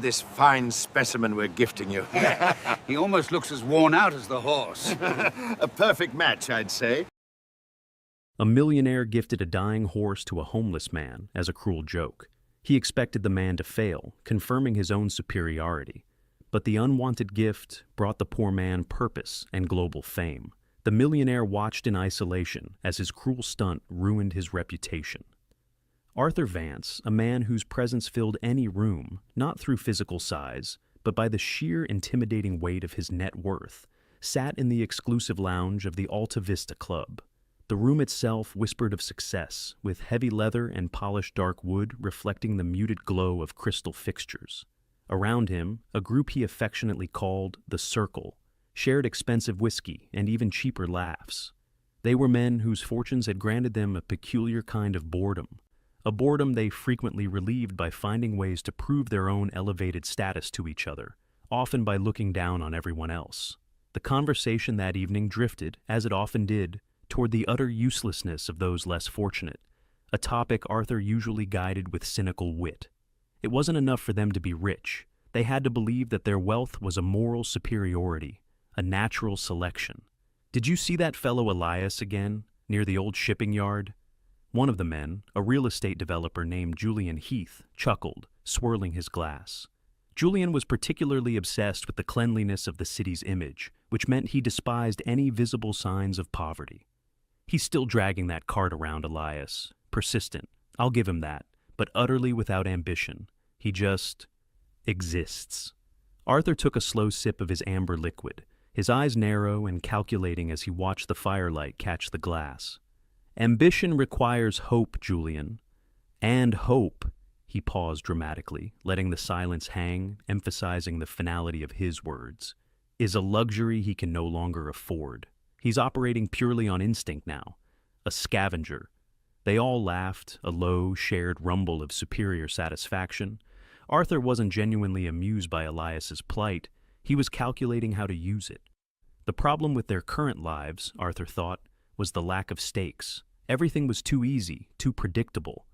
This fine specimen we're gifting you. He almost looks as worn out as the horse. A perfect match, I'd say. A millionaire gifted a dying horse to a homeless man as a cruel joke. He expected the man to fail, confirming his own superiority. But the unwanted gift brought the poor man purpose and global fame. The millionaire watched in isolation as his cruel stunt ruined his reputation. Arthur Vance, a man whose presence filled any room, not through physical size, but by the sheer intimidating weight of his net worth, sat in the exclusive lounge of the Alta Vista Club. The room itself whispered of success, with heavy leather and polished dark wood reflecting the muted glow of crystal fixtures. Around him, a group he affectionately called the Circle shared expensive whiskey and even cheaper laughs. They were men whose fortunes had granted them a peculiar kind of boredom, a boredom they frequently relieved by finding ways to prove their own elevated status to each other, often by looking down on everyone else. The conversation that evening drifted, as it often did, toward the utter uselessness of those less fortunate, a topic Arthur usually guided with cynical wit. It wasn't enough for them to be rich. They had to believe that their wealth was a moral superiority, a natural selection. "Did you see that fellow Elias again, near the old shipping yard?" One of the men, a real estate developer named Julian Heath, chuckled, swirling his glass. Julian was particularly obsessed with the cleanliness of the city's image, which meant he despised any visible signs of poverty. "He's still dragging that cart around, Elias. Persistent, I'll give him that, but utterly without ambition. He just exists." Arthur took a slow sip of his amber liquid, his eyes narrow and calculating as he watched the firelight catch the glass. "Ambition requires hope, Julian. And hope," he paused dramatically, letting the silence hang, emphasizing the finality of his words, "is a luxury he can no longer afford. He's operating purely on instinct now, a scavenger." They all laughed, a low, shared rumble of superior satisfaction. Arthur wasn't genuinely amused by Elias's plight. He was calculating how to use it. The problem with their current lives, Arthur thought, was the lack of stakes. Everything was too easy, too predictable.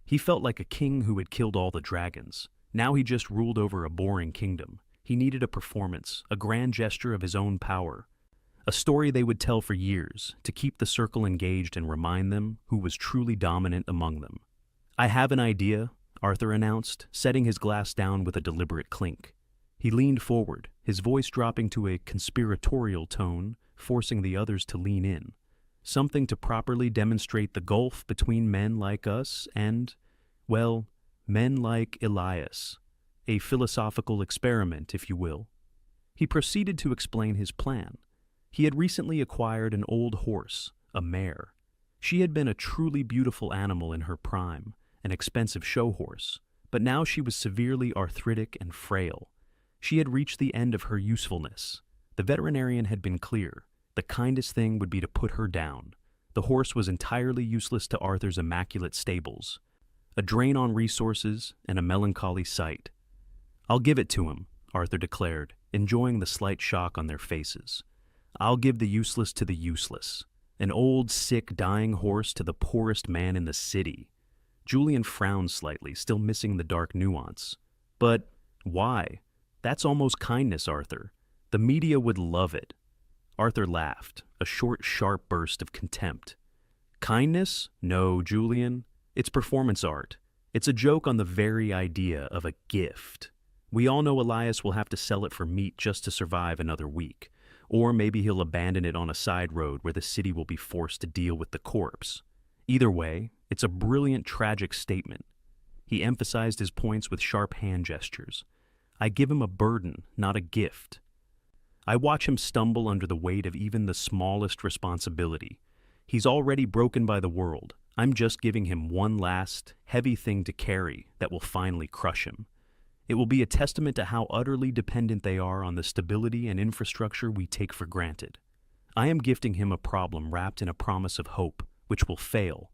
He felt like a king who had killed all the dragons. Now he just ruled over a boring kingdom. He needed a performance, a grand gesture of his own power. A story they would tell for years, to keep the circle engaged and remind them who was truly dominant among them. "I have an idea," Arthur announced, setting his glass down with a deliberate clink. He leaned forward, his voice dropping to a conspiratorial tone, forcing the others to lean in. "Something to properly demonstrate the gulf between men like us and, well, men like Elias. A philosophical experiment, if you will." He proceeded to explain his plan. He had recently acquired an old horse, a mare. She had been a truly beautiful animal in her prime, an expensive show horse, but now she was severely arthritic and frail. She had reached the end of her usefulness. The veterinarian had been clear. The kindest thing would be to put her down. The horse was entirely useless to Arthur's immaculate stables, a drain on resources and a melancholy sight. "I'll give it to him," Arthur declared, enjoying the slight shock on their faces. "I'll give the useless to the useless. An old, sick, dying horse to the poorest man in the city." Julian frowned slightly, still missing the dark nuance. "But why? That's almost kindness, Arthur. The media would love it." Arthur laughed, a short, sharp burst of contempt. "Kindness? No, Julian. It's performance art. It's a joke on the very idea of a gift. We all know Elias will have to sell it for meat just to survive another week. Or maybe he'll abandon it on a side road where the city will be forced to deal with the corpse. Either way, it's a brilliant, tragic statement." He emphasized his points with sharp hand gestures. "I give him a burden, not a gift. I watch him stumble under the weight of even the smallest responsibility. He's already broken by the world. I'm just giving him one last, heavy thing to carry that will finally crush him. It will be a testament to how utterly dependent they are on the stability and infrastructure we take for granted. I am gifting him a problem wrapped in a promise of hope, which will fail.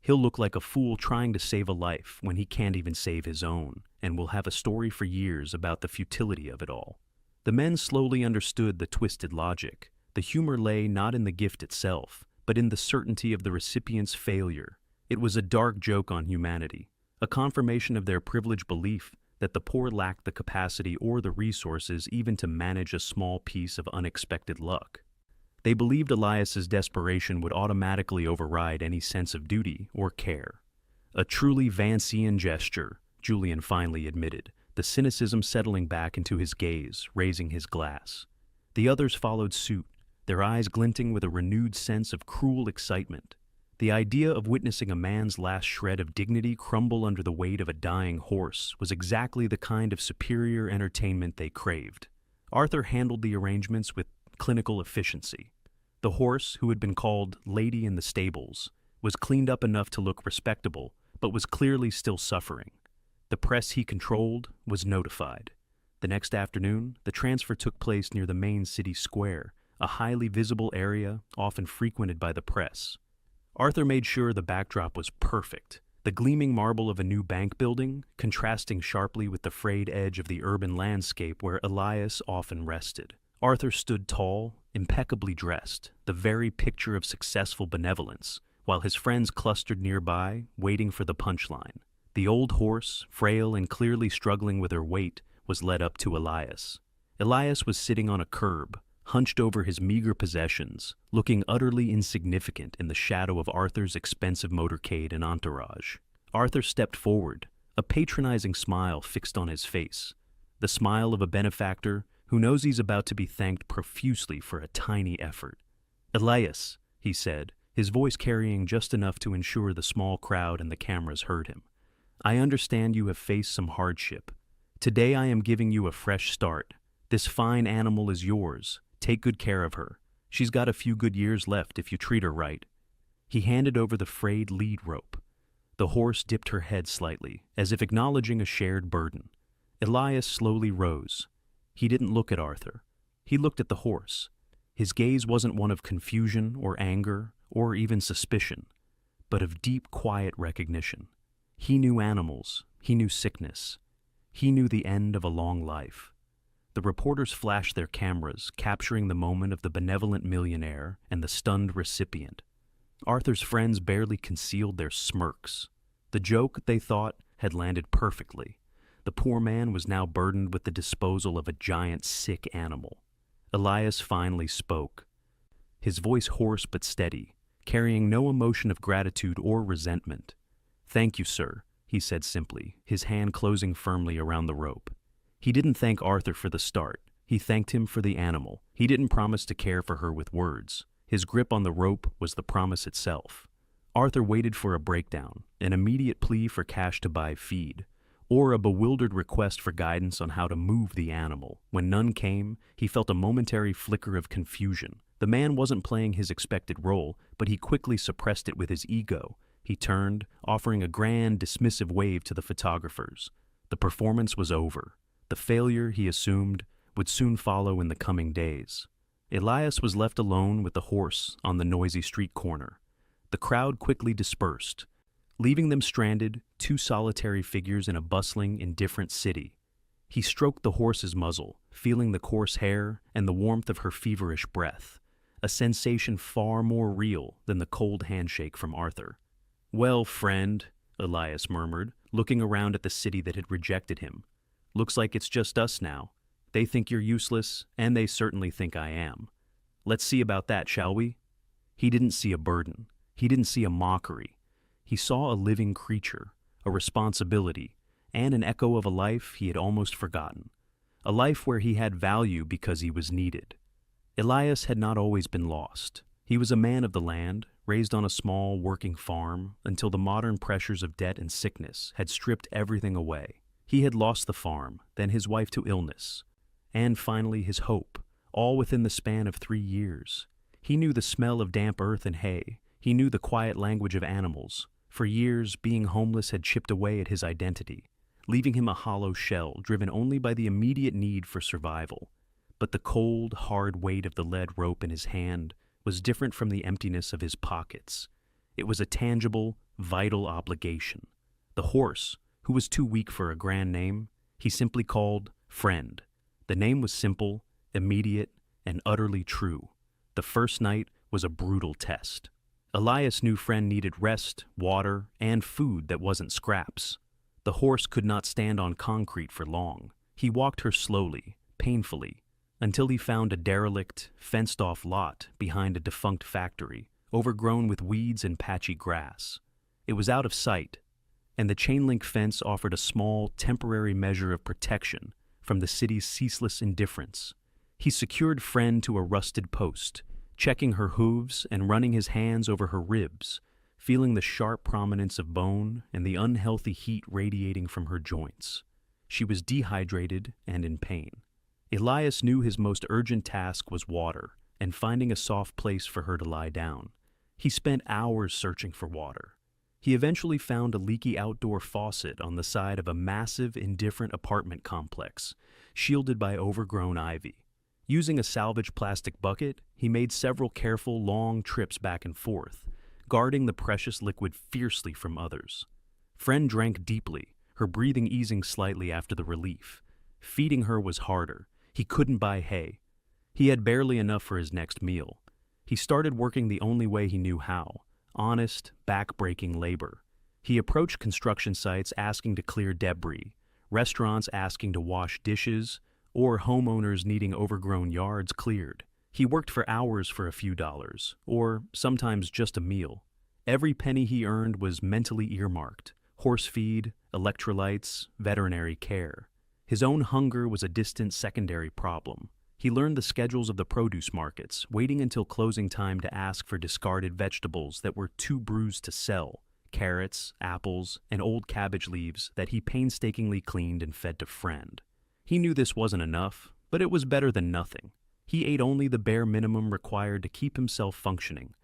He'll look like a fool trying to save a life when he can't even save his own, and will have a story for years about the futility of it all." The men slowly understood the twisted logic. The humor lay not in the gift itself, but in the certainty of the recipient's failure. It was a dark joke on humanity, a confirmation of their privileged belief that the poor lacked the capacity or the resources even to manage a small piece of unexpected luck. They believed Elias's desperation would automatically override any sense of duty or care. A truly Vancian gesture, Julian finally admitted, the cynicism settling back into his gaze, raising his glass. The others followed suit, their eyes glinting with a renewed sense of cruel excitement. The idea of witnessing a man's last shred of dignity crumble under the weight of a dying horse was exactly the kind of superior entertainment they craved. Arthur handled the arrangements with clinical efficiency. The horse, who had been called Lady in the Stables, was cleaned up enough to look respectable, but was clearly still suffering. The press he controlled was notified. The next afternoon, the transfer took place near the main city square, a highly visible area often frequented by the press. Arthur made sure the backdrop was perfect, the gleaming marble of a new bank building contrasting sharply with the frayed edge of the urban landscape where Elias often rested. Arthur stood tall, impeccably dressed, the very picture of successful benevolence, while his friends clustered nearby, waiting for the punchline. The old horse, frail and clearly struggling with her weight, was led up to Elias. Elias was sitting on a curb, hunched over his meager possessions, looking utterly insignificant in the shadow of Arthur's expensive motorcade and entourage. Arthur stepped forward, a patronizing smile fixed on his face, the smile of a benefactor who knows he's about to be thanked profusely for a tiny effort. "Elias," he said, his voice carrying just enough to ensure the small crowd and the cameras heard him. "I understand you have faced some hardship. Today I am giving you a fresh start. This fine animal is yours. Take good care of her. She's got a few good years left if you treat her right." He handed over the frayed lead rope. The horse dipped her head slightly, as if acknowledging a shared burden. Elias slowly rose. He didn't look at Arthur. He looked at the horse. His gaze wasn't one of confusion or anger or even suspicion, but of deep, quiet recognition. He knew animals. He knew sickness. He knew the end of a long life. The reporters flashed their cameras, capturing the moment of the benevolent millionaire and the stunned recipient. Arthur's friends barely concealed their smirks. The joke, they thought, had landed perfectly. The poor man was now burdened with the disposal of a giant, sick animal. Elias finally spoke, his voice hoarse but steady, carrying no emotion of gratitude or resentment. "Thank you, sir," he said simply, his hand closing firmly around the rope. He didn't thank Arthur for the start. He thanked him for the animal. He didn't promise to care for her with words. His grip on the rope was the promise itself. Arthur waited for a breakdown, an immediate plea for cash to buy feed, or a bewildered request for guidance on how to move the animal. When none came, he felt a momentary flicker of confusion. The man wasn't playing his expected role, but he quickly suppressed it with his ego. He turned, offering a grand, dismissive wave to the photographers. The performance was over. The failure, he assumed, would soon follow in the coming days. Elias was left alone with the horse on the noisy street corner. The crowd quickly dispersed, leaving them stranded, two solitary figures in a bustling, indifferent city. He stroked the horse's muzzle, feeling the coarse hair and the warmth of her feverish breath, a sensation far more real than the cold handshake from Arthur. "Well, friend," Elias murmured, looking around at the city that had rejected him. "Looks like it's just us now. They think you're useless, and they certainly think I am. Let's see about that, shall we?" He didn't see a burden. He didn't see a mockery. He saw a living creature, a responsibility, and an echo of a life he had almost forgotten. A life where he had value because he was needed. Elias had not always been lost. He was a man of the land, raised on a small working farm, until the modern pressures of debt and sickness had stripped everything away. He had lost the farm, then his wife to illness, and finally his hope, all within the span of 3 years. He knew the smell of damp earth and hay. He knew the quiet language of animals. For years, being homeless had chipped away at his identity, leaving him a hollow shell driven only by the immediate need for survival. But the cold, hard weight of the lead rope in his hand was different from the emptiness of his pockets. It was a tangible, vital obligation. The horse, who was too weak for a grand name, he simply called Friend. The name was simple, immediate, and utterly true. The first night was a brutal test. Elias knew Friend needed rest, water, and food that wasn't scraps. The horse could not stand on concrete for long. He walked her slowly, painfully, until he found a derelict, fenced-off lot behind a defunct factory, overgrown with weeds and patchy grass. It was out of sight, and the chain-link fence offered a small, temporary measure of protection from the city's ceaseless indifference. He secured Friend to a rusted post, checking her hooves and running his hands over her ribs, feeling the sharp prominence of bone and the unhealthy heat radiating from her joints. She was dehydrated and in pain. Elias knew his most urgent task was water and finding a soft place for her to lie down. He spent hours searching for water. He eventually found a leaky outdoor faucet on the side of a massive, indifferent apartment complex, shielded by overgrown ivy. Using a salvaged plastic bucket, he made several careful, long trips back and forth, guarding the precious liquid fiercely from others. Friend drank deeply, her breathing easing slightly after the relief. Feeding her was harder. He couldn't buy hay. He had barely enough for his next meal. He started working the only way he knew how, honest, back-breaking labor. He approached construction sites asking to clear debris, restaurants asking to wash dishes, or homeowners needing overgrown yards cleared. He worked for hours for a few dollars, or sometimes just a meal. Every penny he earned was mentally earmarked: horse feed, electrolytes, veterinary care. His own hunger was a distant secondary problem. He learned the schedules of the produce markets, waiting until closing time to ask for discarded vegetables that were too bruised to sell: carrots, apples, and old cabbage leaves that he painstakingly cleaned and fed to Friend. He knew this wasn't enough, but it was better than nothing. He ate only the bare minimum required to keep himself functioning,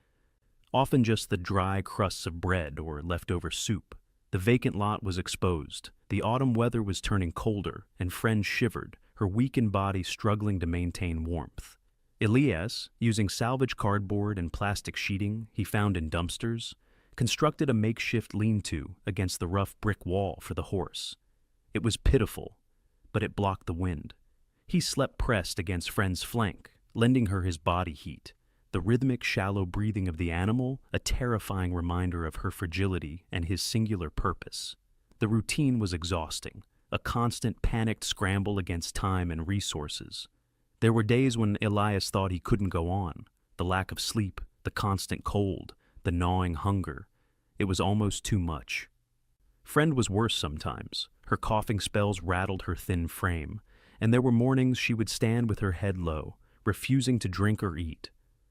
often just the dry crusts of bread or leftover soup. The vacant lot was exposed. The autumn weather was turning colder, and Friend shivered, her weakened body struggling to maintain warmth. Elias, using salvaged cardboard and plastic sheeting he found in dumpsters, constructed a makeshift lean-to against the rough brick wall for the horse. It was pitiful, but it blocked the wind. He slept pressed against Friend's flank, lending her his body heat. The rhythmic, shallow breathing of the animal, a terrifying reminder of her fragility and his singular purpose. The routine was exhausting, a constant panicked scramble against time and resources. There were days when Elias thought he couldn't go on. The lack of sleep, the constant cold, the gnawing hunger. It was almost too much. Friend was worse sometimes. Her coughing spells rattled her thin frame, and there were mornings she would stand with her head low, refusing to drink or eat.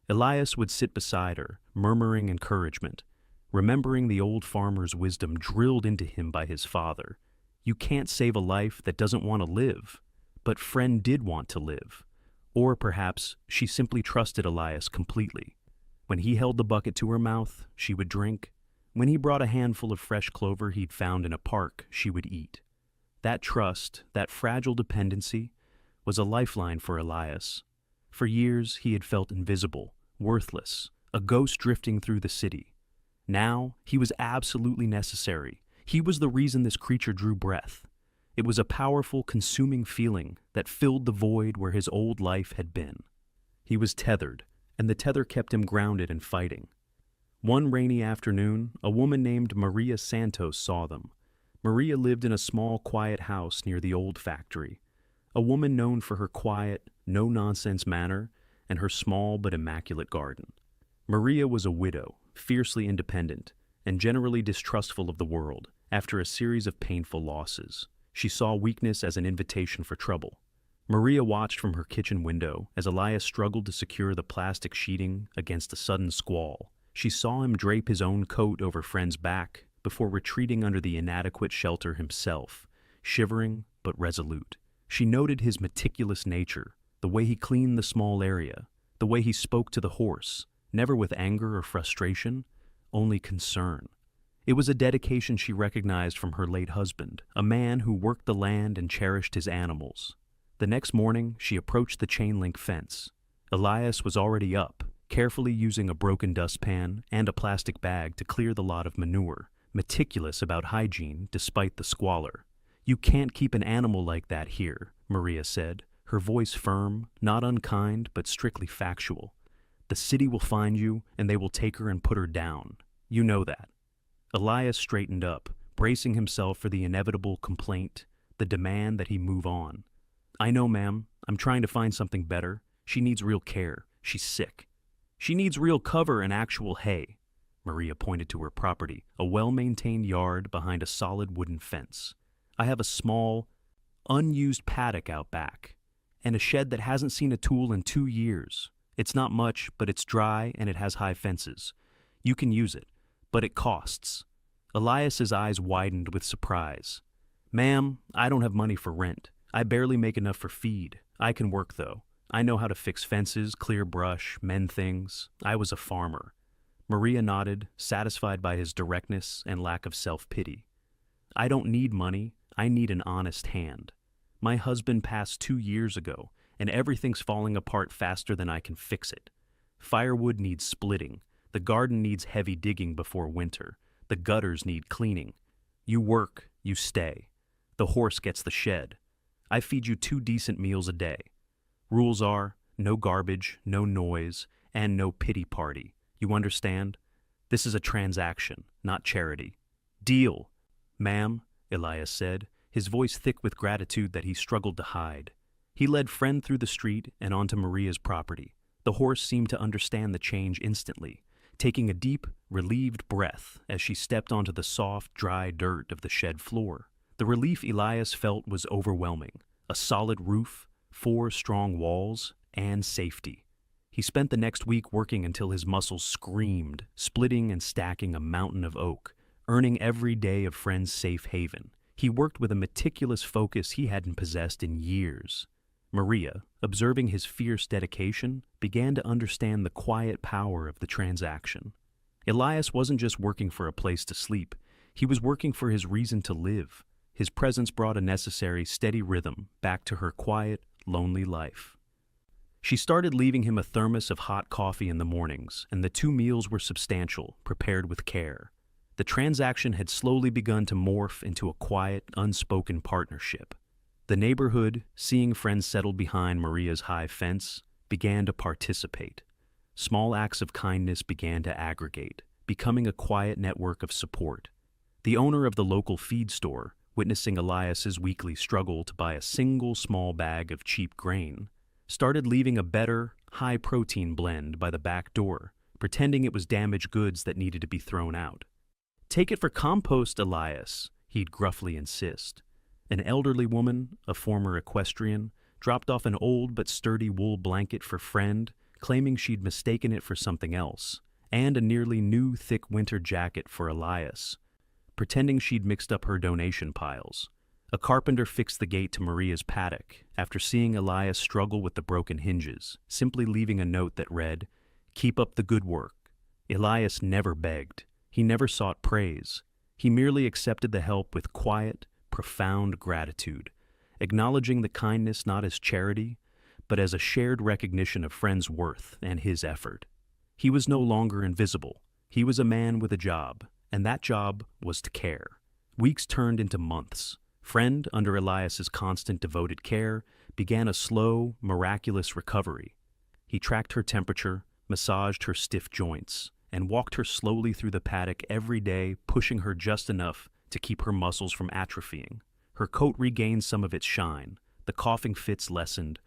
Elias would sit beside her, murmuring encouragement, remembering the old farmer's wisdom drilled into him by his father. You can't save a life that doesn't want to live. But Friend did want to live. Or perhaps she simply trusted Elias completely. When he held the bucket to her mouth, she would drink. When he brought a handful of fresh clover he'd found in a park, she would eat. That trust, that fragile dependency, was a lifeline for Elias. For years he had felt invisible, worthless, a ghost drifting through the city. Now he was absolutely necessary. He was the reason this creature drew breath. It was a powerful, consuming feeling that filled the void where his old life had been. He was tethered, and the tether kept him grounded and fighting. One rainy afternoon, a woman named Maria Santos saw them. Maria lived in a small, quiet house near the old factory. A woman known for her quiet, no-nonsense manner and her small but immaculate garden. Maria was a widow, fiercely independent, and generally distrustful of the world. After a series of painful losses, she saw weakness as an invitation for trouble. Maria watched from her kitchen window as Elias struggled to secure the plastic sheeting against a sudden squall. She saw him drape his own coat over Friend's back before retreating under the inadequate shelter himself, shivering but resolute. She noted his meticulous nature, the way he cleaned the small area, the way he spoke to the horse, never with anger or frustration, only concern. It was a dedication she recognized from her late husband, a man who worked the land and cherished his animals. The next morning, she approached the chain-link fence. Elias was already up, carefully using a broken dustpan and a plastic bag to clear the lot of manure, meticulous about hygiene despite the squalor. "You can't keep an animal like that here," Maria said, her voice firm, not unkind, but strictly factual. "The city will find you, and they will take her and put her down. You know that." Elias straightened up, bracing himself for the inevitable complaint, the demand that he move on. "I know, ma'am. I'm trying to find something better. She needs real care. She's sick. She needs real cover and actual hay." Maria pointed to her property, a well-maintained yard behind a solid wooden fence. "I have a small, unused paddock out back, and a shed that hasn't seen a tool in 2 years. It's not much, but it's dry and it has high fences. You can use it, but it costs." Elias's eyes widened with surprise. "Ma'am, I don't have money for rent. I barely make enough for feed. I can work, though. I know how to fix fences, clear brush, mend things. I was a farmer." Maria nodded, satisfied by his directness and lack of self-pity. "I don't need money. I need an honest hand. My husband passed 2 years ago, and everything's falling apart faster than I can fix it. Firewood needs splitting. The garden needs heavy digging before winter. The gutters need cleaning. You work, you stay. The horse gets the shed. I feed you 2 decent meals a day. Rules are no garbage, no noise, and no pity party. You understand? This is a transaction, not charity." "Deal, ma'am," Elias said, his voice thick with gratitude that he struggled to hide. He led Friend through the street and onto Maria's property. The horse seemed to understand the change instantly, taking a deep, relieved breath as she stepped onto the soft, dry dirt of the shed floor. The relief Elias felt was overwhelming. A solid roof, 4 strong walls, and safety. He spent the next week working until his muscles screamed, splitting and stacking a mountain of oak, earning every day of Friend's safe haven. He worked with a meticulous focus he hadn't possessed in years. Maria, observing his fierce dedication, began to understand the quiet power of the transaction. Elias wasn't just working for a place to sleep. He was working for his reason to live. His presence brought a necessary, steady rhythm back to her quiet, lonely life. She started leaving him a thermos of hot coffee in the mornings, and the 2 meals were substantial, prepared with care. The transaction had slowly begun to morph into a quiet, unspoken partnership. The neighborhood, seeing Friends settled behind Maria's high fence, began to participate. Small acts of kindness began to aggregate, becoming a quiet network of support. The owner of the local feed store, witnessing Elias's weekly struggle to buy a single small bag of cheap grain, started leaving a better, high-protein blend by the back door, pretending it was damaged goods that needed to be thrown out. "Take it for compost, Elias," he'd gruffly insist. An elderly woman, a former equestrian, dropped off an old but sturdy wool blanket for Friend, claiming she'd mistaken it for something else, and a nearly new thick winter jacket for Elias, pretending she'd mixed up her donation piles. A carpenter fixed the gate to Maria's paddock after seeing Elias struggle with the broken hinges, simply leaving a note that read, "Keep up the good work." Elias never begged. He never sought praise. He merely accepted the help with quiet, profound gratitude, acknowledging the kindness not as charity, but as a shared recognition of Friend's worth and his effort. He was no longer invisible. He was a man with a job, and that job was to care. Weeks turned into months. Friend, under Elias's constant devoted care, began a slow, miraculous recovery. He tracked her temperature, massaged her stiff joints, and walked her slowly through the paddock every day, pushing her just enough to keep her muscles from atrophying. Her coat regained some of its shine, the coughing fits lessened,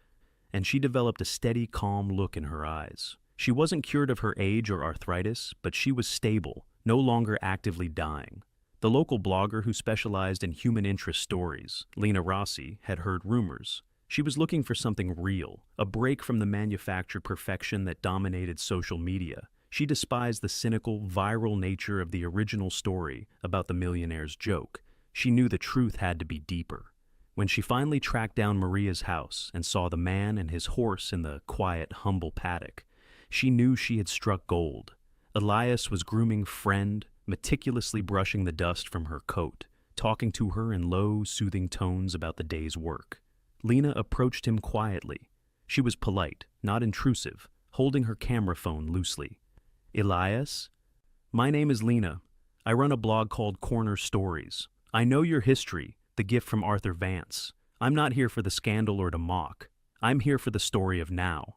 and she developed a steady, calm look in her eyes. She wasn't cured of her age or arthritis, but she was stable, no longer actively dying. The local blogger who specialized in human interest stories, Lena Rossi, had heard rumors. She was looking for something real, a break from the manufactured perfection that dominated social media. She despised the cynical, viral nature of the original story about the millionaire's joke. She knew the truth had to be deeper. When she finally tracked down Maria's house and saw the man and his horse in the quiet, humble paddock, she knew she had struck gold. Elias was grooming Friend, meticulously brushing the dust from her coat, talking to her in low, soothing tones about the day's work. Lena approached him quietly. She was polite, not intrusive, holding her camera phone loosely. "Elias? My name is Lena. I run a blog called Corner Stories. I know your history, the gift from Arthur Vance. I'm not here for the scandal or to mock. I'm here for the story of now."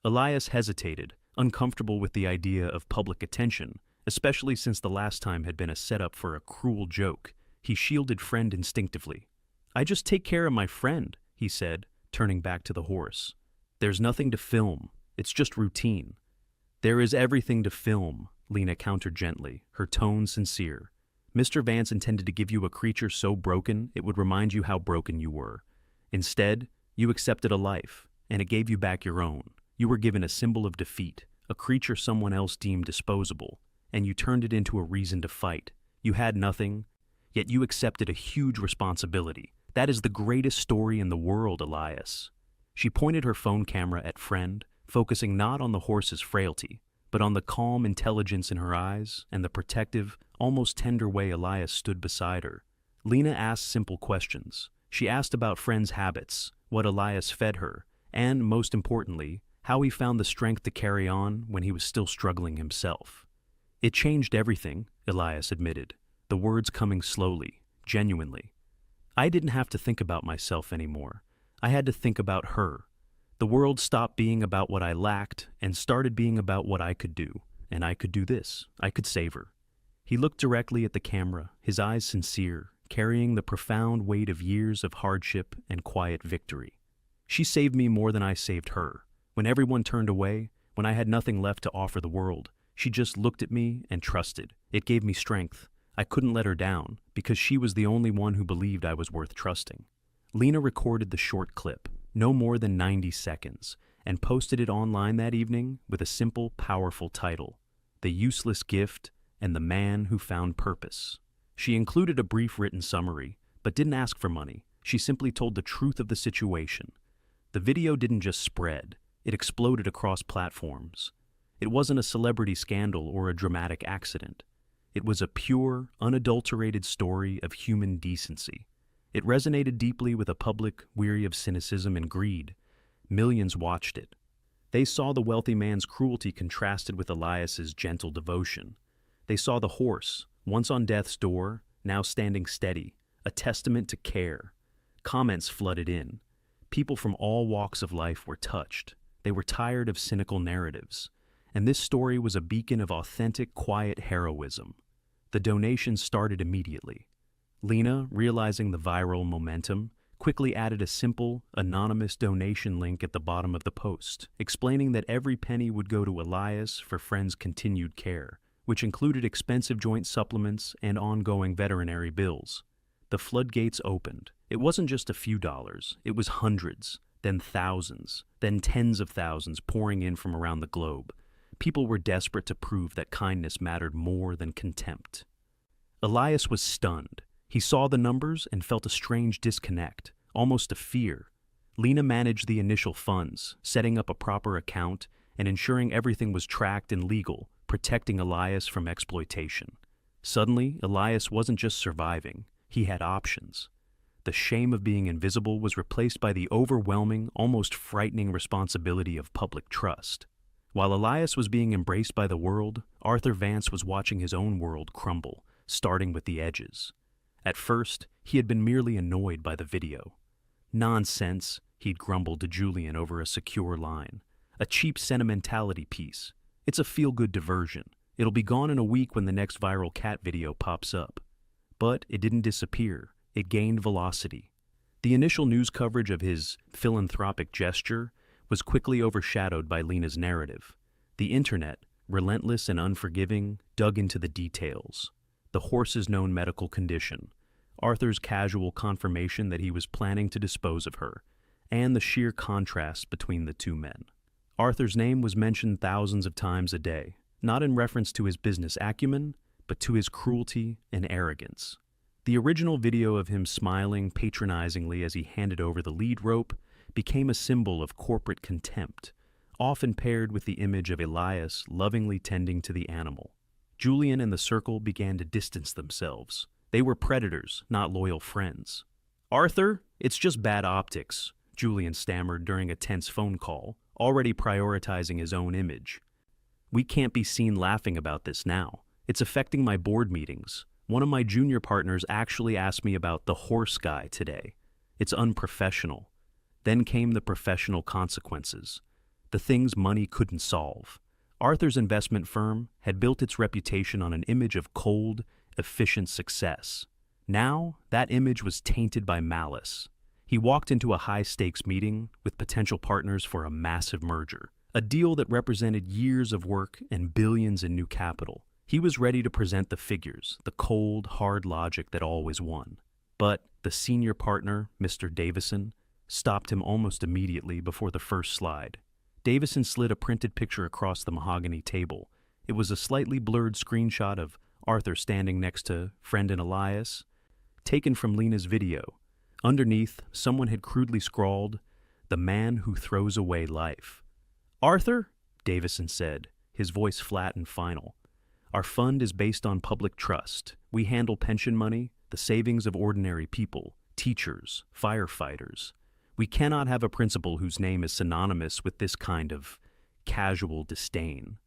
Elias hesitated, uncomfortable with the idea of public attention, especially since the last time had been a setup for a cruel joke. He shielded friend instinctively. "I just take care of my friend," he said, turning back to the horse. "There's nothing to film. It's just routine." "There is everything to film," Lena countered gently, her tone sincere. "Mr. Vance intended to give you a creature so broken it would remind you how broken you were. Instead, you accepted a life, and it gave you back your own. You were given a symbol of defeat, a creature someone else deemed disposable, and you turned it into a reason to fight. You had nothing, yet you accepted a huge responsibility. That is the greatest story in the world, Elias." She pointed her phone camera at friend, focusing not on the horse's frailty, but on the calm intelligence in her eyes and the protective, almost tender way Elias stood beside her. Lena asked simple questions. She asked about friend's habits, what Elias fed her, and, most importantly, how he found the strength to carry on when he was still struggling himself. "It changed everything," Elias admitted, the words coming slowly, genuinely. "I didn't have to think about myself anymore. I had to think about her. The world stopped being about what I lacked and started being about what I could do. And I could do this. I could save her." He looked directly at the camera, his eyes sincere, carrying the profound weight of years of hardship and quiet victory. "She saved me more than I saved her. When everyone turned away, when I had nothing left to offer the world, she just looked at me and trusted. It gave me strength. I couldn't let her down, because she was the only one who believed I was worth trusting." Lena recorded the short clip, no more than 90 seconds, and posted it online that evening with a simple, powerful title, "The Useless Gift and the Man Who Found Purpose." She included a brief written summary, but didn't ask for money. She simply told the truth of the situation. The video didn't just spread, it exploded across platforms. It wasn't a celebrity scandal or a dramatic accident. It was a pure, unadulterated story of human decency. It resonated deeply with a public weary of cynicism and greed. Millions watched it. They saw the wealthy man's cruelty contrasted with Elias's gentle devotion. They saw the horse, once on death's door, now standing steady, a testament to care. Comments flooded in. People from all walks of life were touched. They were tired of cynical narratives. And this story was a beacon of authentic, quiet heroism. The donations started immediately. Lena, realizing the viral momentum, quickly added a simple, anonymous donation link at the bottom of the post, explaining that every penny would go to Elias for friend's continued care, which included expensive joint supplements and ongoing veterinary bills. The floodgates opened. It wasn't just a few dollars, it was hundreds, then thousands, then tens of thousands pouring in from around the globe. People were desperate to prove that kindness mattered more than contempt. Elias was stunned. He saw the numbers and felt a strange disconnect, almost a fear. Lena managed the initial funds, setting up a proper account and ensuring everything was tracked and legal, protecting Elias from exploitation. Suddenly, Elias wasn't just surviving, he had options. The shame of being invisible was replaced by the overwhelming, almost frightening responsibility of public trust. While Elias was being embraced by the world, Arthur Vance was watching his own world crumble, starting with the edges. At first, he had been merely annoyed by the video. "Nonsense," he'd grumbled to Julian over a secure line. "A cheap sentimentality piece. It's a feel-good diversion. It'll be gone in a week when the next viral cat video pops up." But it didn't disappear. It gained velocity. The initial news coverage of his philanthropic gesture was quickly overshadowed by Lena's narrative. The internet, relentless and unforgiving, dug into the details. The horse's known medical condition, Arthur's casual confirmation that he was planning to dispose of her, and the sheer contrast between the two men. Arthur's name was mentioned thousands of times a day, not in reference to his business acumen, but to his cruelty and arrogance. The original video of him smiling patronizingly as he handed over the lead rope became a symbol of corporate contempt, often paired with the image of Elias lovingly tending to the animal. Julian and the circle began to distance themselves. They were predators, not loyal friends. "Arthur, it's just bad optics," Julian stammered during a tense phone call, already prioritizing his own image. "We can't be seen laughing about this now. It's affecting my board meetings. One of my junior partners actually asked me about the horse guy today. It's unprofessional." Then came the professional consequences, the things money couldn't solve. Arthur's investment firm had built its reputation on an image of cold, efficient success. Now, that image was tainted by malice. He walked into a high-stakes meeting with potential partners for a massive merger, a deal that represented years of work and billions in new capital. He was ready to present the figures, the cold, hard logic that always won. But the senior partner, Mr. Davison, stopped him almost immediately before the first slide. Davison slid a printed picture across the mahogany table. It was a slightly blurred screenshot of Arthur standing next to friend and Elias, taken from Lena's video. Underneath, someone had crudely scrawled, "The man who throws away life." "Arthur," Davison said, his voice flat and final, "our fund is based on public trust. We handle pension money, the savings of ordinary people, teachers, firefighters. We cannot have a principal whose name is synonymous with this kind of casual disdain."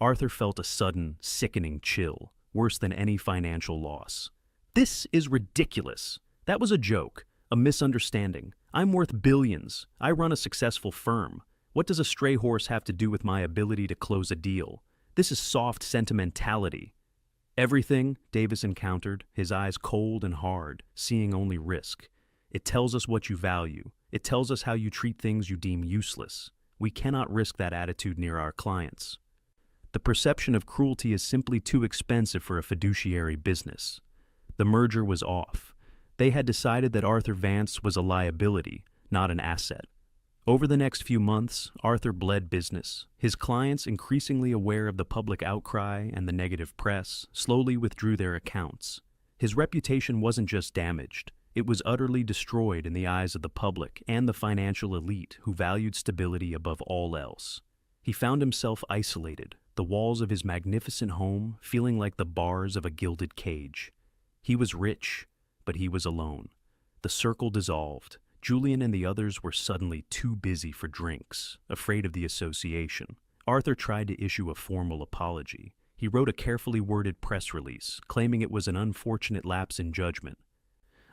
Arthur felt a sudden, sickening chill, worse than any financial loss. "This is ridiculous. That was a joke, a misunderstanding. I'm worth billions. I run a successful firm. What does a stray horse have to do with my ability to close a deal? This is soft sentimentality." "Everything," Davison countered, his eyes cold and hard, seeing only risk. "It tells us what you value. It tells us how you treat things you deem useless. We cannot risk that attitude near our clients. The perception of cruelty is simply too expensive for a fiduciary business." The merger was off. They had decided that Arthur Vance was a liability, not an asset. Over the next few months, Arthur bled business. His clients, increasingly aware of the public outcry and the negative press, slowly withdrew their accounts. His reputation wasn't just damaged, it was utterly destroyed in the eyes of the public and the financial elite who valued stability above all else. He found himself isolated, the walls of his magnificent home feeling like the bars of a gilded cage. He was rich, but he was alone. The circle dissolved. Julian and the others were suddenly too busy for drinks, afraid of the association. Arthur tried to issue a formal apology. He wrote a carefully worded press release, claiming it was an unfortunate lapse in judgment.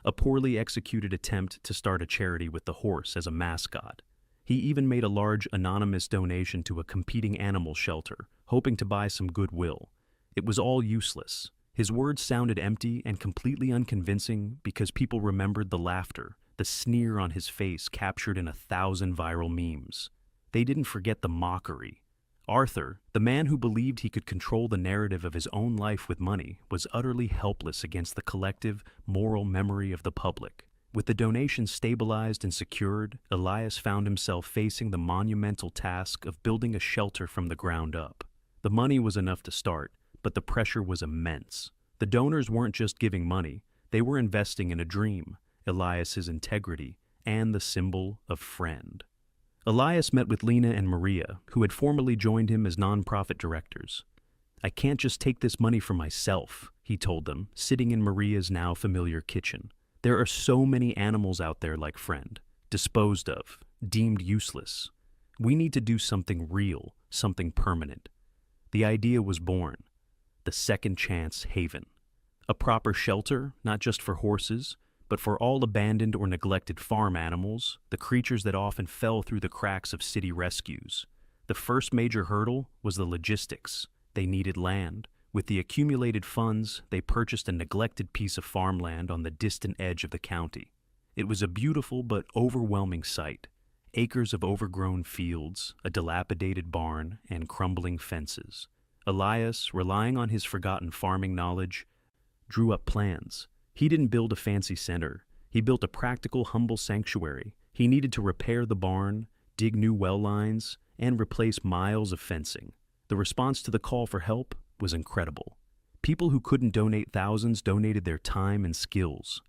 A poorly executed attempt to start a charity with the horse as a mascot. He even made a large anonymous donation to a competing animal shelter, hoping to buy some goodwill. It was all useless. His words sounded empty and completely unconvincing because people remembered the laughter, the sneer on his face captured in 1,000 viral memes. They didn't forget the mockery. Arthur, the man who believed he could control the narrative of his own life with money, was utterly helpless against the collective, moral memory of the public. With the donation stabilized and secured, Elias found himself facing the monumental task of building a shelter from the ground up. The money was enough to start, but the pressure was immense. The donors weren't just giving money, they were investing in a dream, Elias's integrity, and the symbol of friend. Elias met with Lena and Maria, who had formerly joined him as nonprofit directors. "I can't just take this money for myself," he told them, sitting in Maria's now familiar kitchen. "There are so many animals out there like Friend, disposed of, deemed useless. We need to do something real, something permanent." The idea was born. The Second Chance Haven. A proper shelter, not just for horses, but for all abandoned or neglected farm animals, the creatures that often fell through the cracks of city rescues. The first major hurdle was the logistics. They needed land. With the accumulated funds, they purchased a neglected piece of farmland on the distant edge of the county. It was a beautiful but overwhelming sight. Acres of overgrown fields, a dilapidated barn, and crumbling fences. Elias, relying on his forgotten farming knowledge, drew up plans. He didn't build a fancy center. He built a practical, humble sanctuary. He needed to repair the barn, dig new well lines, and replace miles of fencing. The response to the call for help was incredible. People who couldn't donate thousands donated their time and skills.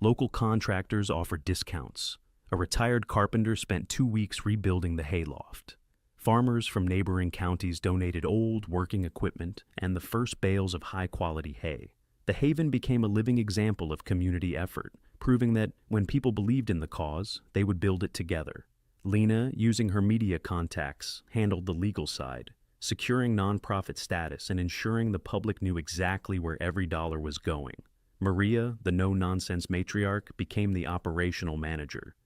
Local contractors offered discounts. A retired carpenter spent 2 weeks rebuilding the hayloft. Farmers from neighboring counties donated old, working equipment and the first bales of high-quality hay. The Haven became a living example of community effort, proving that when people believed in the cause, they would build it together. Lena, using her media contacts, handled the legal side, securing nonprofit status and ensuring the public knew exactly where every dollar was going. Maria, the no-nonsense matriarch, became the operational manager,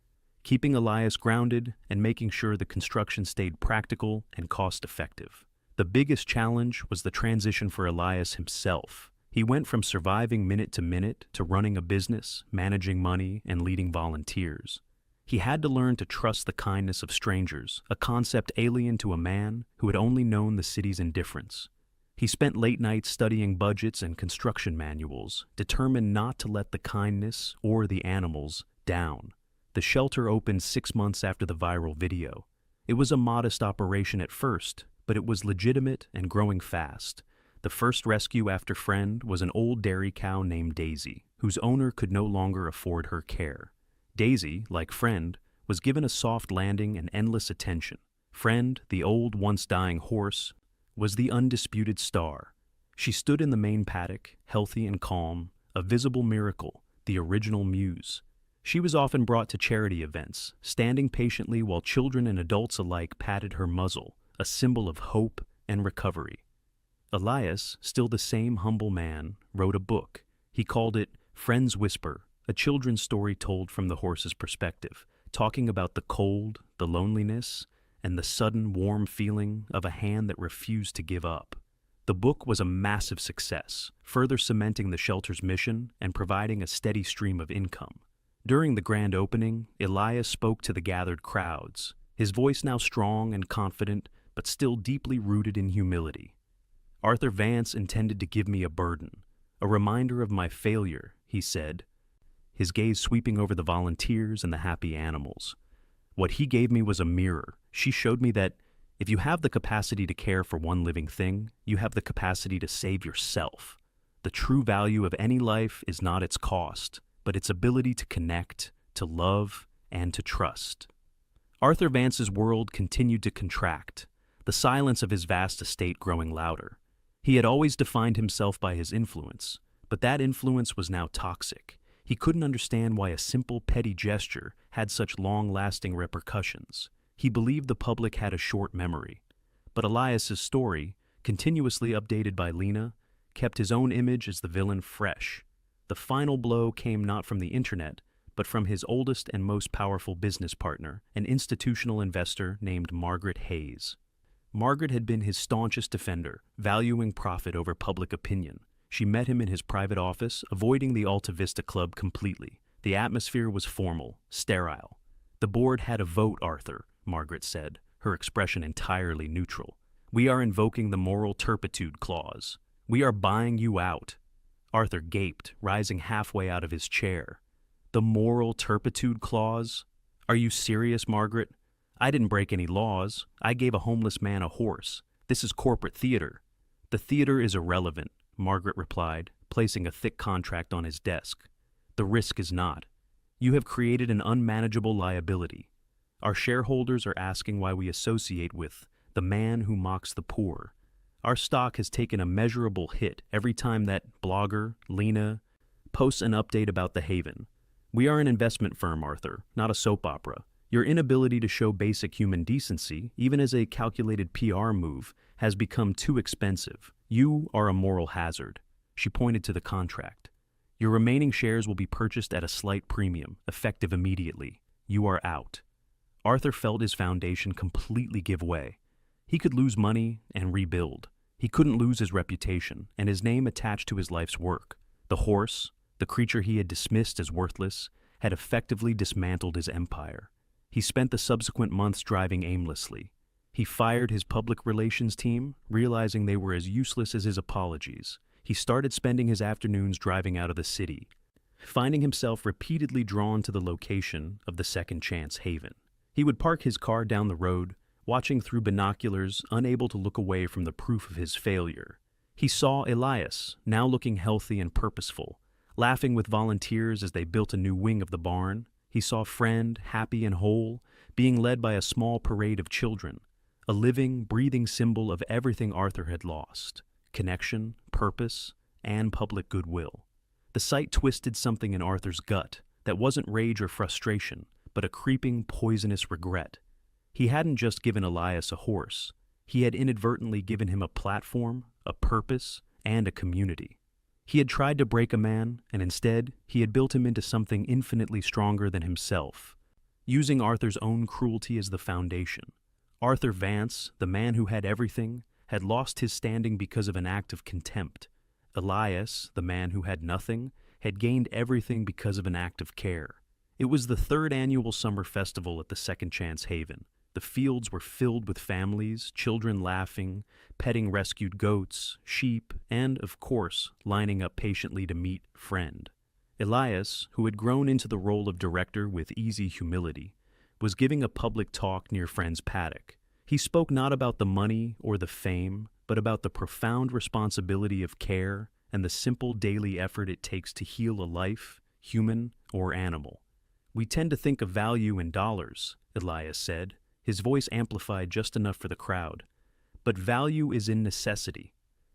keeping Elias grounded and making sure the construction stayed practical and cost-effective. The biggest challenge was the transition for Elias himself. He went from surviving minute to minute to running a business, managing money, and leading volunteers. He had to learn to trust the kindness of strangers, a concept alien to a man who had only known the city's indifference. He spent late nights studying budgets and construction manuals, determined not to let the kindness or the animals down. The shelter opened 6 months after the viral video. It was a modest operation at first, but it was legitimate and growing fast. The first rescue after Friend was an old dairy cow named Daisy, whose owner could no longer afford her care. Daisy, like Friend, was given a soft landing and endless attention. Friend, the old, once-dying horse, was the undisputed star. She stood in the main paddock, healthy and calm, a visible miracle, the original muse. She was often brought to charity events, standing patiently while children and adults alike patted her muzzle, a symbol of hope and recovery. Elias, still the same humble man, wrote a book. He called it Friend's Whisper, a children's story told from the horse's perspective, talking about the cold, the loneliness, and the sudden warm feeling of a hand that refused to give up. The book was a massive success, further cementing the shelter's mission and providing a steady stream of income. During the grand opening, Elias spoke to the gathered crowds, his voice now strong and confident, but still deeply rooted in humility. Arthur Vance intended to give me a burden, a reminder of my failure, he said, his gaze sweeping over the volunteers and the happy animals. What he gave me was a mirror. She showed me that if you have the capacity to care for one living thing, you have the capacity to save yourself. The true value of any life is not its cost, but its ability to connect, to love, and to trust. Arthur Vance's world continued to contract, the silence of his vast estate growing louder. He had always defined himself by his influence, but that influence was now toxic. He couldn't understand why a simple, petty gesture had such long-lasting repercussions. He believed the public had a short memory. But Elias's story, continuously updated by Lena, kept his own image as the villain fresh. The final blow came not from the internet, but from his oldest and most powerful business partner, an institutional investor named Margaret Hayes. Margaret had been his staunchest defender, valuing profit over public opinion. She met him in his private office, avoiding the Alta Vista Club completely. The atmosphere was formal, sterile. "The board had a vote, Arthur," Margaret said, her expression entirely neutral. "We are invoking the moral turpitude clause. We are buying you out." Arthur gaped, rising halfway out of his chair. "The moral turpitude clause? Are you serious, Margaret? I didn't break any laws. I gave a homeless man a horse. This is corporate theater." "The theater is irrelevant," Margaret replied, placing a thick contract on his desk. "The risk is not. You have created an unmanageable liability. Our shareholders are asking why we associate with the man who mocks the poor. Our stock has taken a measurable hit every time that blogger, Lena, posts an update about the Haven. We are an investment firm, Arthur, not a soap opera. Your inability to show basic human decency, even as a calculated PR move, has become too expensive. You are a moral hazard." She pointed to the contract. "Your remaining shares will be purchased at a slight premium, effective immediately. You are out." Arthur felt his foundation completely give way. He could lose money and rebuild. He couldn't lose his reputation and his name attached to his life's work. The horse, the creature he had dismissed as worthless, had effectively dismantled his empire. He spent the subsequent months driving aimlessly. He fired his public relations team, realizing they were as useless as his apologies. He started spending his afternoons driving out of the city, finding himself repeatedly drawn to the location of the Second Chance Haven. He would park his car down the road, watching through binoculars, unable to look away from the proof of his failure. He saw Elias, now looking healthy and purposeful, laughing with volunteers as they built a new wing of the barn. He saw Friend, happy and whole, being led by a small parade of children, a living, breathing symbol of everything Arthur had lost: connection, purpose, and public goodwill. The sight twisted something in Arthur's gut that wasn't rage or frustration, but a creeping, poisonous regret. He hadn't just given Elias a horse. He had inadvertently given him a platform, a purpose, and a community. He had tried to break a man, and instead, he had built him into something infinitely stronger than himself, using Arthur's own cruelty as the foundation. Arthur Vance, the man who had everything, had lost his standing because of an act of contempt. Elias, the man who had nothing, had gained everything because of an act of care. It was the third annual summer festival at the Second Chance Haven. The fields were filled with families, children laughing, petting rescued goats, sheep, and, of course, lining up patiently to meet friend. Elias, who had grown into the role of director with easy humility, was giving a public talk near Friend's paddock. He spoke not about the money or the fame, but about the profound responsibility of care and the simple daily effort it takes to heal a life, human or animal. "We tend to think of value in dollars," Elias said, his voice amplified just enough for the crowd. "But value is in necessity.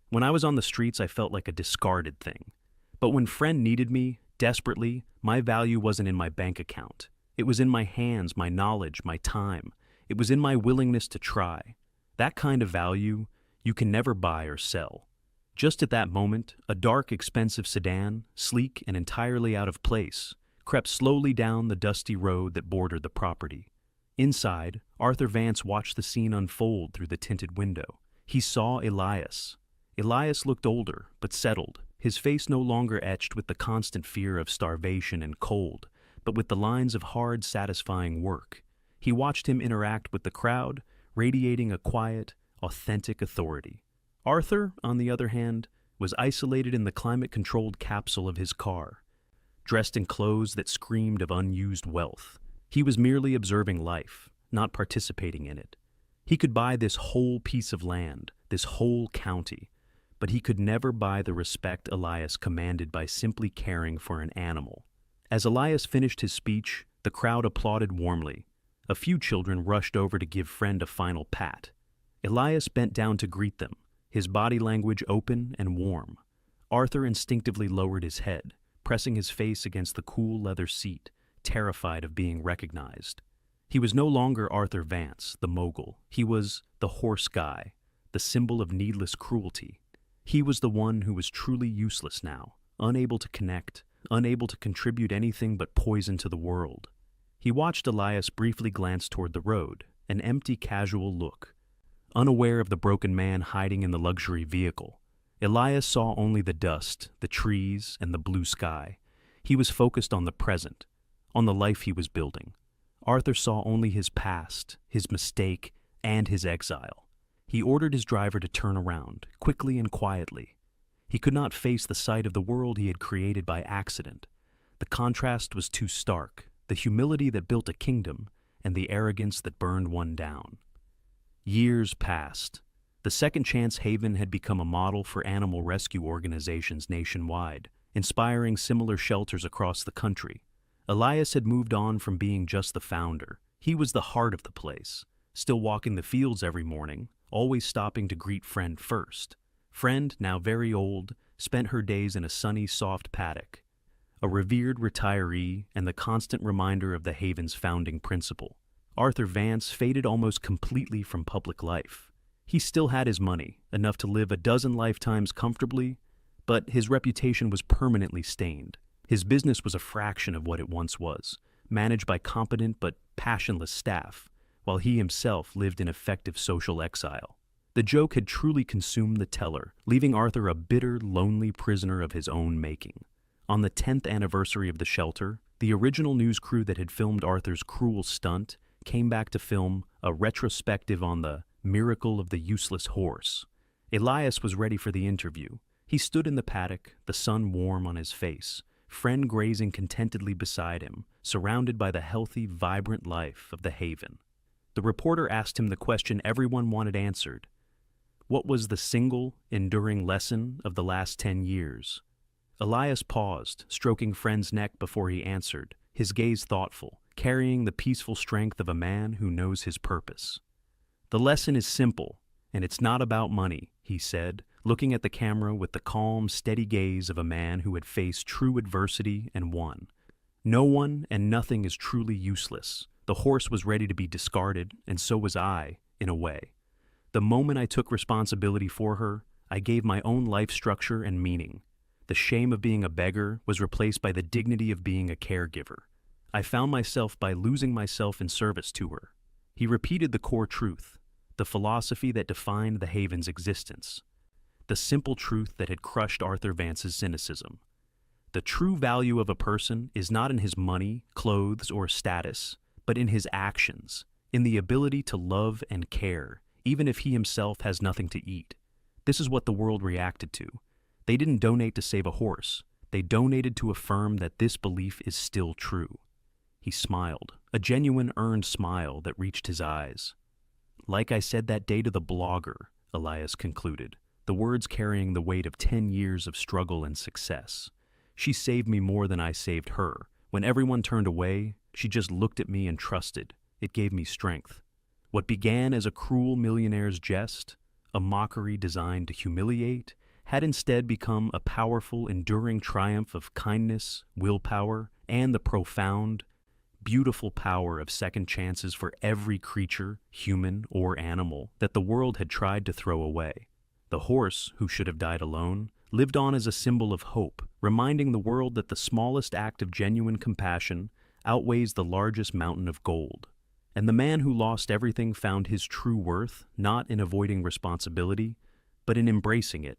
When I was on the streets, I felt like a discarded thing. But when Friend needed me, desperately, my value wasn't in my bank account. It was in my hands, my knowledge, my time. It was in my willingness to try. That kind of value you can never buy or sell." Just at that moment, a dark, expensive sedan, sleek and entirely out of place, crept slowly down the dusty road that bordered the property. Inside, Arthur Vance watched the scene unfold through the tinted window. He saw Elias. Elias looked older, but settled, his face no longer etched with the constant fear of starvation and cold, but with the lines of hard, satisfying work. He watched him interact with the crowd, radiating a quiet, authentic authority. Arthur, on the other hand, was isolated in the climate-controlled capsule of his car, dressed in clothes that screamed of unused wealth. He was merely observing life, not participating in it. He could buy this whole piece of land, this whole county, but he could never buy the respect Elias commanded by simply caring for an animal. As Elias finished his speech, the crowd applauded warmly. A few children rushed over to give Friend a final pat. Elias bent down to greet them, his body language open and warm. Arthur instinctively lowered his head, pressing his face against the cool leather seat, terrified of being recognized. He was no longer Arthur Vance, the mogul. He was the horse guy, the symbol of needless cruelty. He was the one who was truly useless now, unable to connect, unable to contribute anything but poison to the world. He watched Elias briefly glance toward the road, an empty, casual look. Unaware of the broken man hiding in the luxury vehicle, Elias saw only the dust, the trees, and the blue sky. He was focused on the present, on the life he was building. Arthur saw only his past, his mistake, and his exile. He ordered his driver to turn around, quickly and quietly. He could not face the sight of the world he had created by accident. The contrast was too stark, the humility that built a kingdom, and the arrogance that burned one down. Years passed. The Second Chance Haven had become a model for animal rescue organizations nationwide, inspiring similar shelters across the country. Elias had moved on from being just the founder. He was the heart of the place, still walking the fields every morning, always stopping to greet Friend first. Friend, now very old, spent her days in a sunny, soft paddock, a revered retiree and the constant reminder of the Haven's founding principle. Arthur Vance faded almost completely from public life. He still had his money, enough to live a dozen lifetimes comfortably, but his reputation was permanently stained. His business was a fraction of what it once was, managed by competent but passionless staff, while he himself lived in effective social exile. The joke had truly consumed the teller, leaving Arthur a bitter, lonely prisoner of his own making. On the 10th anniversary of the shelter, the original news crew that had filmed Arthur's cruel stunt came back to film a retrospective on the miracle of the useless horse. Elias was ready for the interview. He stood in the paddock, the sun warm on his face, Friend grazing contentedly beside him, surrounded by the healthy, vibrant life of the Haven. The reporter asked him the question everyone wanted answered. What was the single, enduring lesson of the last 10 years? Elias paused, stroking Friend's neck before he answered, his gaze thoughtful, carrying the peaceful strength of a man who knows his purpose. The lesson is simple, and it's not about money, he said, looking at the camera with the calm, steady gaze of a man who had faced true adversity and won. No one and nothing is truly useless. The horse was ready to be discarded, and so was I, in a way. The moment I took responsibility for her, I gave my own life structure and meaning. The shame of being a beggar was replaced by the dignity of being a caregiver. I found myself by losing myself in service to her. He repeated the core truth, the philosophy that defined the Haven's existence. the simple truth that had crushed Arthur Vance's cynicism. The true value of a person is not in his money, clothes, or status, but in his actions, in the ability to love and care, even if he himself has nothing to eat. This is what the world reacted to. They didn't donate to save a horse. They donated to affirm that this belief is still true. He smiled, a genuine earned smile that reached his eyes. Like I said that day to the blogger, Elias concluded, the words carrying the weight of 10 years of struggle and success. She saved me more than I saved her. When everyone turned away, she just looked at me and trusted. It gave me strength. What began as a cruel millionaire's jest, a mockery designed to humiliate, had instead become a powerful, enduring triumph of kindness, willpower, and the profound, beautiful power of second chances for every creature, human or animal, that the world had tried to throw away. The horse, who should have died alone, lived on as a symbol of hope, reminding the world that the smallest act of genuine compassion outweighs the largest mountain of gold. And the man who lost everything found his true worth not in avoiding responsibility, but in embracing it,